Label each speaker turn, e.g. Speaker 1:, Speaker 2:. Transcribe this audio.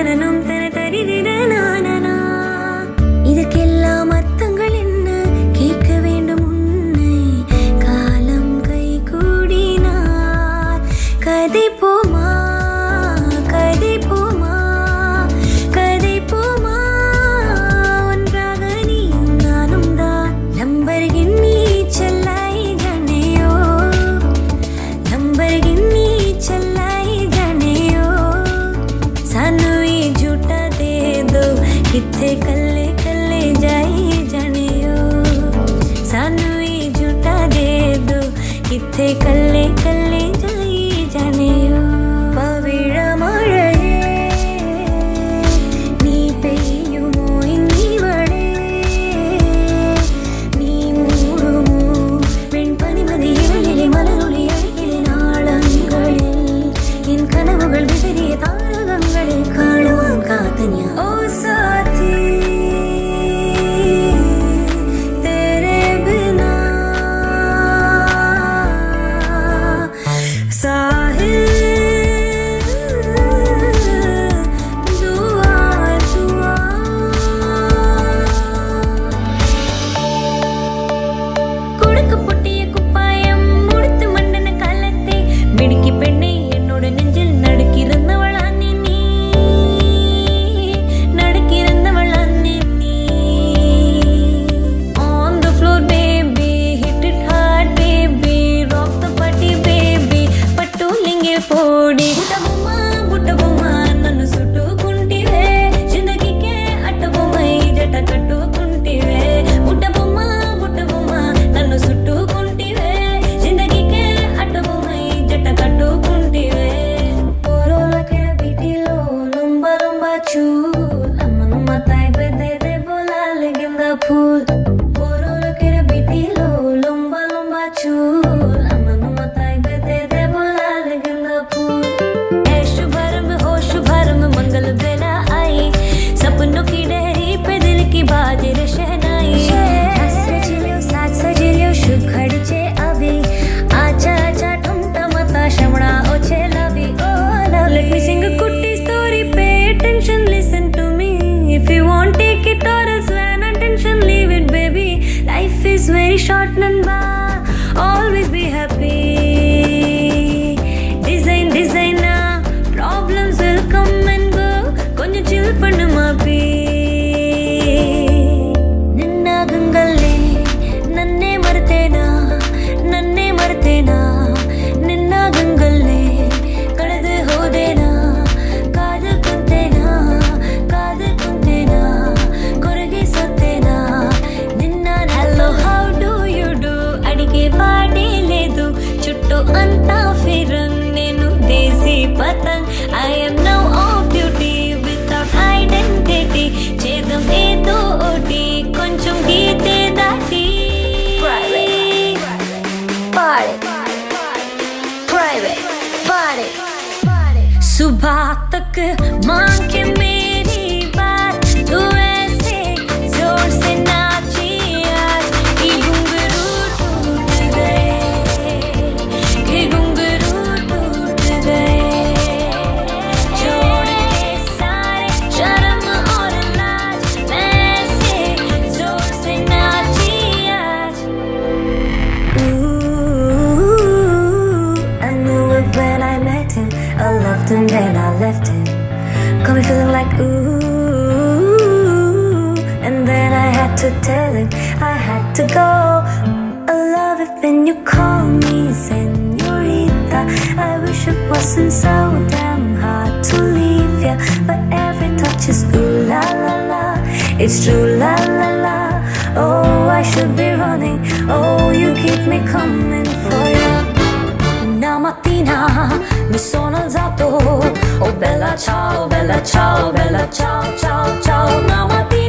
Speaker 1: தனனும் தன தரிதிரனானா. இதற்கெல்லாம் அர்த்தங்கள் என்ன? கேட்க வேண்டும் உன்னை. காலம் கை கூடினார். கதை போமா கதை போமா கதை போமா. ஒன்றாக நீயும் நானும் தான். லம்பர்கின்னி चलाई जाने ओ. लंबरगिन्नी चलाई जाने ओ. सानू ही झूठा दे दो. किथे कल्ले कल्ले जाई जाने ओ. सानू ही झूठा दे दो. किथे कल्ले कल्ले जाई जाने ओ. पविळ मळये नी पेयुमो इन्निवळे. नी मूडुमो வெண்பனி மதியிலே மலரொளி அழகிலே நாளங்களில் என் கனவுகள் விசிறிய தாரகங்களை காணுவான் காத்தன்யா. ஓ சாத்தி तेरे बिना साहिल दुआ दुआ. குடுக்கு புட்டிய குப்பாயம் முடித்து மண்டன காலத்தை மிடுக்கி பெண்ணை என்னோட நெஞ்சில் நடுக்கிருந்தவள் அண்ணே நீ. நடுக்கிருந்தவள் அண்ணே நீ. On the floor baby, hit it hard baby, rock the party baby, పట్టు లింగిల్ పోడి. బుట్ట బొమ్మ నన్ను చుట్టుకుంటివే. జిందగీకే అట్ట బొమ్మై జట కట్టుకుంటివే. బుట్ట బొమ్మ నన్ను చుట్టుకుంటివే. జిందగీకే అట్ట బొమ్మై జట కట్టుకుంటివే. ఓరోలకే బిటిలో లొంబ లొంబ చూల్. అమ్మను మతాయి బెదే బోలాలి గింద ఫూల్. ఓరోలకే బిటిలో లొంబ లొంబ చూల్. అమ్మను మతాయి బెదే బోలాలి గింద ఫూల్. ऐशु भरम होश भरम मंगल बेला आई. सपनों की डेहरी पे दिल की बाजे रे शहनाई. सजिलियो साथ सजिलियो शुभ घडचे अभी. आचा आचा ठमठमता श्रवणा ओछे लवी. Oh now let me sing a kutti story. Pay attention, listen to me. If you want take it or else when attention leave it baby. Life is very short namba. Always be happy. Design designer. Problems will come and go. கொஞ்சம் chill பண்ணு மாப்பி. ನಿನ್ನಾಗಂಗಲ್ಲೇ ನನ್ನೇ ಮರ್ತೇನಾ. ನನ್ನೇ ಮರ್ತೇನಾ. ನಿನ್ನಾಗಂಗಲ್ಲೇ ಕಳೆದು ಹೋದೇನಾ. ಕಾದು ಕುಂತೇನಾ. ಕಾದು ಕುಂತೇನಾ. ಕೊರಗೆ ಸತ್ತೇನಾ. ನಿನ್ನ hello how do you do. ಅಡಿಗೆ ಬಾಡಿ లేదు చుట్టూ అంతా ఫిరంగ్. నేను దేశీ పతంగ్. I am now off duty without identity. చేదం ఏదో ఓటి కొంచెం గీతే దాటి. Private सुबह तक मांग के मेरी बात. तू ऐसे जोर से नाची आज कि घुंघरू टूट गए. कि घुंघरू टूट गए. छोड़ के सारे शर्म और लाज. मैं ऐसे जोर से नाची आज. I knew it when I met him. I loved him then I left him. Got me feeling like ooh. And then I had to tell him I had to go. I love it when you call me señorita. I wish it wasn't so damn hard to leave ya. But every touch is ooh la la la. It's true la la la. Oh I should be running. Oh you keep me coming for ya. Una mattina mi sono alzato. Oh bella ciao, bella ciao, bella ciao, ciao, ciao. Una mattina